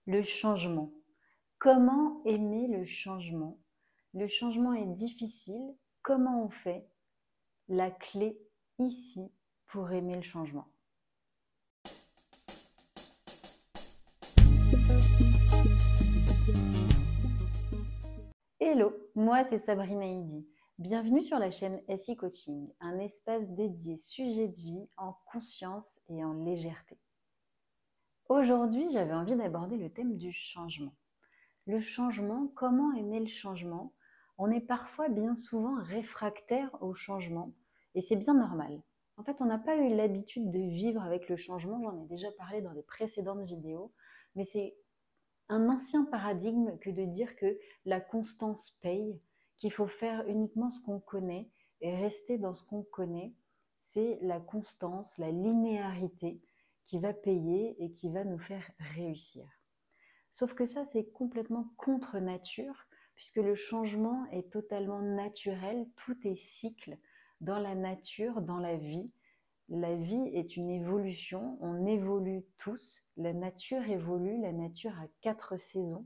Le changement. Comment aimer le changement? Le changement est difficile. Comment on fait? La clé ici pour aimer le changement. Hello, moi c'est Sabrina Idi. Bienvenue sur la chaîne SI Coaching, un espace dédié sujet de vie en conscience et en légèreté. Aujourd'hui, j'avais envie d'aborder le thème du changement. Le changement, comment aimer le changement? On est parfois bien souvent réfractaire au changement et c'est bien normal. En fait, on n'a pas eu l'habitude de vivre avec le changement, j'en ai déjà parlé dans des précédentes vidéos, mais c'est un ancien paradigme que de dire que la constance paye, qu'il faut faire uniquement ce qu'on connaît et rester dans ce qu'on connaît. C'est la constance, la linéarité qui va payer et qui va nous faire réussir. Sauf que ça, c'est complètement contre nature, puisque le changement est totalement naturel, tout est cycle dans la nature, dans la vie. La vie est une évolution, on évolue tous, la nature évolue, la nature a 4 saisons.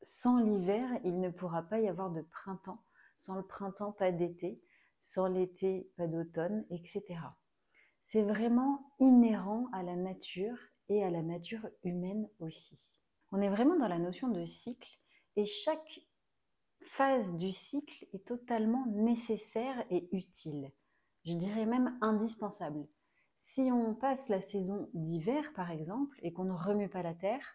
Sans l'hiver, il ne pourra pas y avoir de printemps, sans le printemps, pas d'été, sans l'été, pas d'automne, etc. C'est vraiment inhérent à la nature et à la nature humaine aussi. On est vraiment dans la notion de cycle et chaque phase du cycle est totalement nécessaire et utile. Je dirais même indispensable. Si on passe la saison d'hiver, par exemple, et qu'on ne remue pas la terre,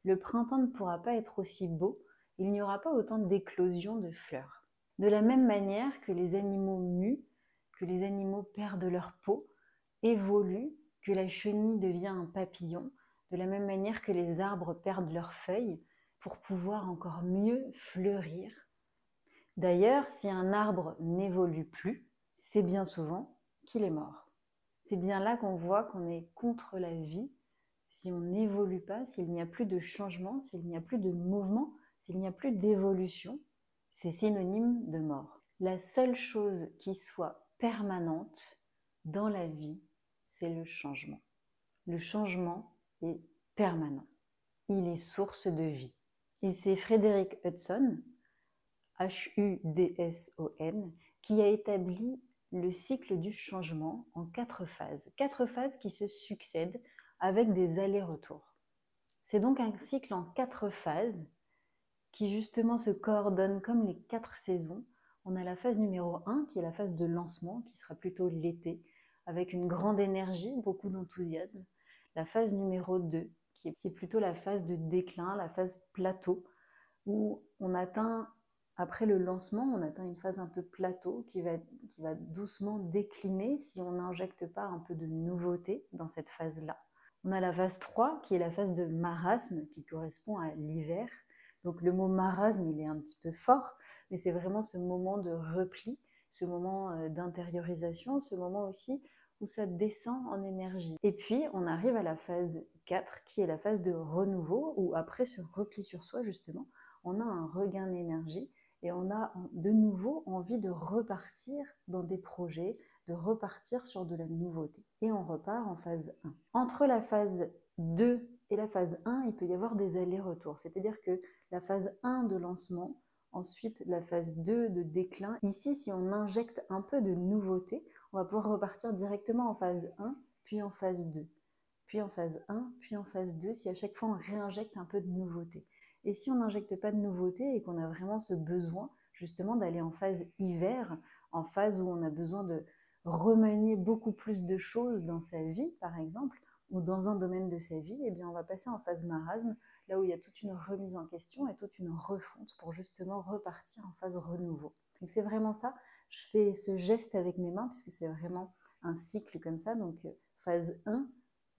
le printemps ne pourra pas être aussi beau, il n'y aura pas autant d'éclosions de fleurs. De la même manière que les animaux muent, que les animaux perdent leur peau, évoluent, que la chenille devient un papillon, de la même manière que les arbres perdent leurs feuilles pour pouvoir encore mieux fleurir. D'ailleurs, si un arbre n'évolue plus, c'est bien souvent qu'il est mort. C'est bien là qu'on voit qu'on est contre la vie. Si on n'évolue pas, s'il n'y a plus de changement, s'il n'y a plus de mouvement, s'il n'y a plus d'évolution, c'est synonyme de mort. La seule chose qui soit permanente dans la vie, c'est le changement. Le changement est permanent. Il est source de vie. Et c'est Frederick Hudson, Hudson, qui a établi le cycle du changement en 4 phases. 4 phases qui se succèdent avec des allers-retours. C'est donc un cycle en 4 phases qui justement se coordonnent comme les 4 saisons. On a la phase numéro 1 qui est la phase de lancement, qui sera plutôt l'été, avec une grande énergie, beaucoup d'enthousiasme. La phase numéro 2 qui est plutôt la phase de déclin, la phase plateau, où on atteint, après le lancement, on atteint une phase un peu plateau qui va doucement décliner si on n'injecte pas un peu de nouveauté dans cette phase-là. On a la phase 3 qui est la phase de marasme qui correspond à l'hiver. Donc le mot marasme, il est un petit peu fort, mais c'est vraiment ce moment de repli, ce moment d'intériorisation, ce moment aussi où ça descend en énergie. Et puis on arrive à la phase 4 qui est la phase de renouveau, où après ce repli sur soi justement, on a un regain d'énergie et on a de nouveau envie de repartir dans des projets, de repartir sur de la nouveauté. Et on repart en phase 1. Entre la phase 2 et la phase 1, il peut y avoir des allers-retours. C'est-à-dire que la phase 1 de lancement, ensuite la phase 2 de déclin. Ici, si on injecte un peu de nouveauté, on va pouvoir repartir directement en phase 1, puis en phase 2, puis en phase 1, puis en phase 2, si à chaque fois on réinjecte un peu de nouveauté. Et si on n'injecte pas de nouveauté et qu'on a vraiment ce besoin justement d'aller en phase hiver, en phase où on a besoin de remanier beaucoup plus de choses dans sa vie, par exemple, ou dans un domaine de sa vie, eh bien on va passer en phase marasme, là où il y a toute une remise en question et toute une refonte pour justement repartir en phase renouveau. Donc c'est vraiment ça. Je fais ce geste avec mes mains puisque c'est vraiment un cycle comme ça. Donc phase 1,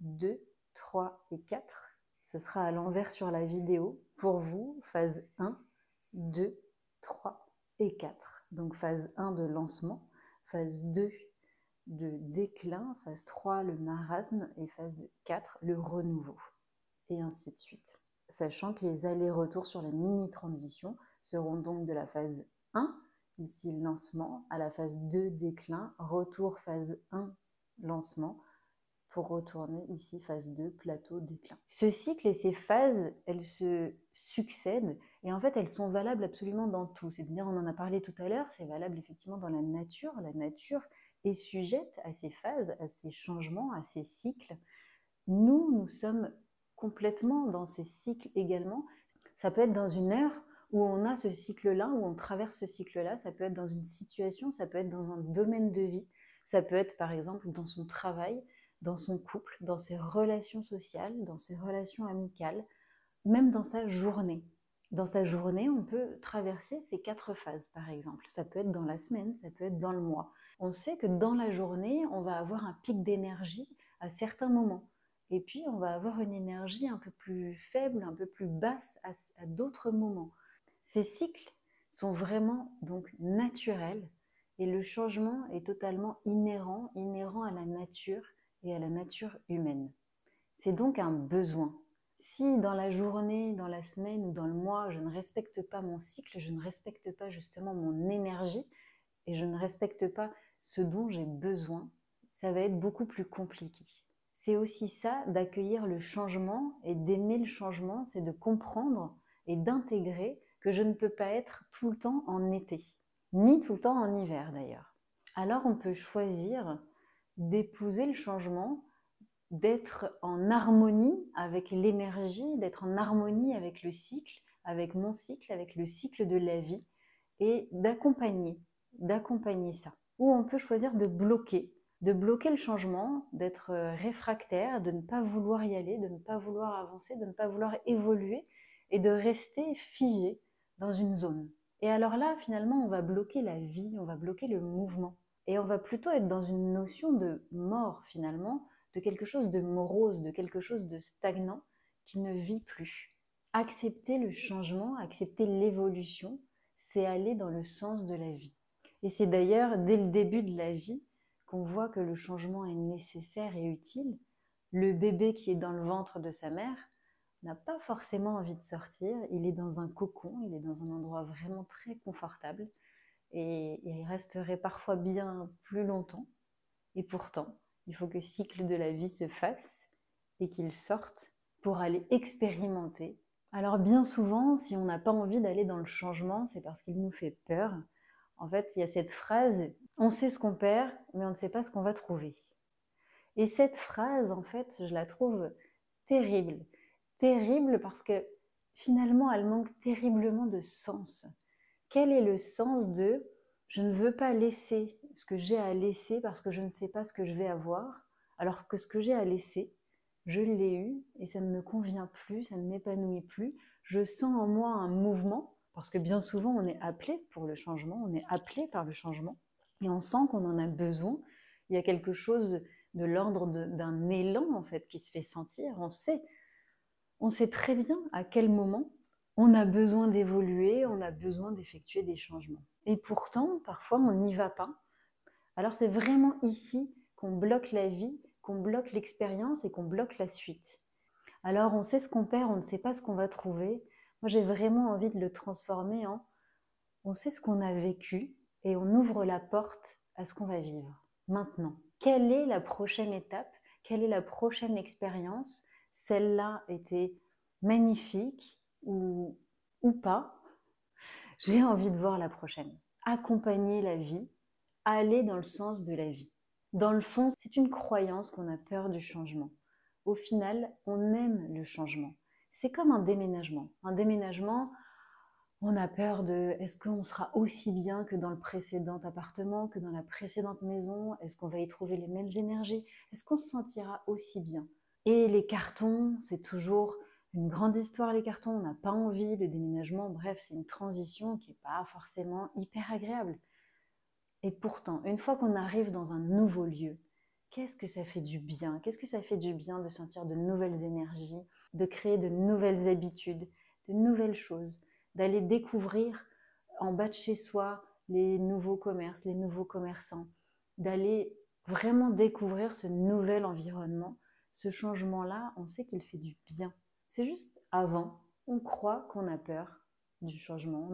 2, 3 et 4. Ce sera à l'envers sur la vidéo. Pour vous, phase 1, 2, 3 et 4. Donc phase 1 de lancement, phase 2 de déclin, phase 3 le marasme et phase 4 le renouveau. Et ainsi de suite. Sachant que les allers-retours sur la mini-transition seront donc de la phase 1, ici lancement, à la phase 2 déclin, retour phase 1 lancement, pour retourner ici, phase 2, plateau, déclin. Ce cycle et ces phases, elles se succèdent et en fait, elles sont valables absolument dans tout. C'est-à-dire, on en a parlé tout à l'heure, c'est valable effectivement dans la nature. La nature est sujette à ces phases, à ces changements, à ces cycles. Nous sommes complètement dans ces cycles également. Ça peut être dans une heure où on a ce cycle-là, où on traverse ce cycle-là, ça peut être dans une situation, ça peut être dans un domaine de vie, ça peut être par exemple dans son travail, dans son couple, dans ses relations sociales, dans ses relations amicales, même dans sa journée. Dans sa journée, on peut traverser ces 4 phases, par exemple. Ça peut être dans la semaine, ça peut être dans le mois. On sait que dans la journée, on va avoir un pic d'énergie à certains moments. Et puis, on va avoir une énergie un peu plus faible, un peu plus basse à d'autres moments. Ces cycles sont vraiment donc naturels et le changement est totalement inhérent à la nature et à la nature humaine. C'est donc un besoin. Si dans la journée, dans la semaine ou dans le mois, je ne respecte pas mon cycle, je ne respecte pas justement mon énergie et je ne respecte pas ce dont j'ai besoin, ça va être beaucoup plus compliqué. C'est aussi ça d'accueillir le changement et d'aimer le changement, c'est de comprendre et d'intégrer que je ne peux pas être tout le temps en été, ni tout le temps en hiver d'ailleurs. Alors on peut choisir d'épouser le changement, d'être en harmonie avec l'énergie, d'être en harmonie avec le cycle, avec mon cycle, avec le cycle de la vie, et d'accompagner ça. Ou on peut choisir de bloquer le changement, d'être réfractaire, de ne pas vouloir y aller, de ne pas vouloir avancer, de ne pas vouloir évoluer, et de rester figé dans une zone. Et alors là, finalement, on va bloquer la vie, on va bloquer le mouvement. Et on va plutôt être dans une notion de mort, finalement, de quelque chose de morose, de quelque chose de stagnant qui ne vit plus. Accepter le changement, accepter l'évolution, c'est aller dans le sens de la vie. Et c'est d'ailleurs dès le début de la vie qu'on voit que le changement est nécessaire et utile. Le bébé qui est dans le ventre de sa mère n'a pas forcément envie de sortir, il est dans un cocon, il est dans un endroit vraiment très confortable et il resterait parfois bien plus longtemps. Et pourtant, il faut que le cycle de la vie se fasse et qu'il sorte pour aller expérimenter. Alors bien souvent, si on n'a pas envie d'aller dans le changement, c'est parce qu'il nous fait peur. En fait, il y a cette phrase « on sait ce qu'on perd, mais on ne sait pas ce qu'on va trouver ». Et cette phrase, en fait, je la trouve terrible. Terrible parce que finalement, elle manque terriblement de sens. Quel est le sens de « je ne veux pas laisser ce que j'ai à laisser parce que je ne sais pas ce que je vais avoir », alors que ce que j'ai à laisser, je l'ai eu et ça ne me convient plus, ça ne m'épanouit plus. Je sens en moi un mouvement, parce que bien souvent on est appelé pour le changement, on est appelé par le changement, et on sent qu'on en a besoin. Il y a quelque chose de l'ordre d'un élan en fait qui se fait sentir. On sait très bien à quel moment on a besoin d'évoluer, on a besoin d'effectuer des changements. Et pourtant, parfois, on n'y va pas. Alors c'est vraiment ici qu'on bloque la vie, qu'on bloque l'expérience et qu'on bloque la suite. Alors on sait ce qu'on perd, on ne sait pas ce qu'on va trouver. Moi j'ai vraiment envie de le transformer en on sait ce qu'on a vécu et on ouvre la porte à ce qu'on va vivre maintenant. Quelle est la prochaine étape? Quelle est la prochaine expérience? Celle-là était magnifique ou pas. J'ai envie de voir la prochaine. Accompagner la vie, aller dans le sens de la vie. Dans le fond, c'est une croyance qu'on a peur du changement. Au final, on aime le changement. C'est comme un déménagement. Un déménagement, on a peur de est-ce qu'on sera aussi bien que dans le précédent appartement, que dans la précédente maison? Est-ce qu'on va y trouver les mêmes énergies? Est-ce qu'on se sentira aussi bien? Et les cartons, c'est toujours une grande histoire, les cartons. On n'a pas envie, le déménagement, bref, c'est une transition qui n'est pas forcément hyper agréable. Et pourtant, une fois qu'on arrive dans un nouveau lieu, qu'est-ce que ça fait du bien? Qu'est-ce que ça fait du bien de sentir de nouvelles énergies, de créer de nouvelles habitudes, de nouvelles choses, d'aller découvrir en bas de chez soi les nouveaux commerces, les nouveaux commerçants, d'aller vraiment découvrir ce nouvel environnement. Ce changement-là, on sait qu'il fait du bien. C'est juste avant, on croit qu'on a peur du changement,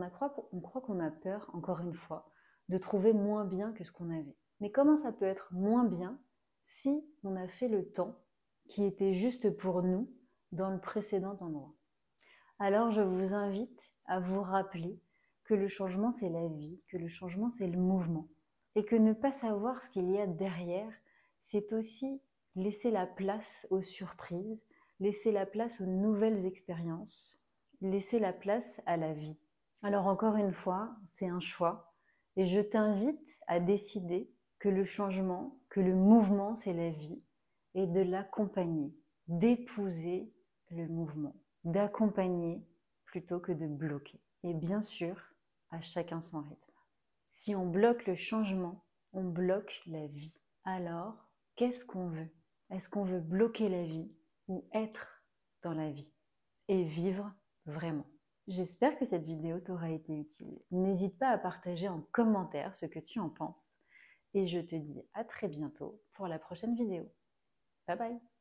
on croit qu'on a peur, encore une fois, de trouver moins bien que ce qu'on avait. Mais comment ça peut être moins bien si on a fait le temps qui était juste pour nous dans le précédent endroit. Alors je vous invite à vous rappeler que le changement c'est la vie, que le changement c'est le mouvement et que ne pas savoir ce qu'il y a derrière, c'est aussi laisser la place aux surprises, laisser la place aux nouvelles expériences, laisser la place à la vie. Alors encore une fois, c'est un choix et je t'invite à décider que le changement, que le mouvement c'est la vie et de l'accompagner, d'épouser le mouvement, d'accompagner plutôt que de bloquer. Et bien sûr, à chacun son rythme. Si on bloque le changement, on bloque la vie. Alors, qu'est-ce qu'on veut? Est-ce qu'on veut bloquer la vie ou être dans la vie et vivre vraiment? J'espère que cette vidéo t'aura été utile. N'hésite pas à partager en commentaire ce que tu en penses. Et je te dis à très bientôt pour la prochaine vidéo. Bye bye!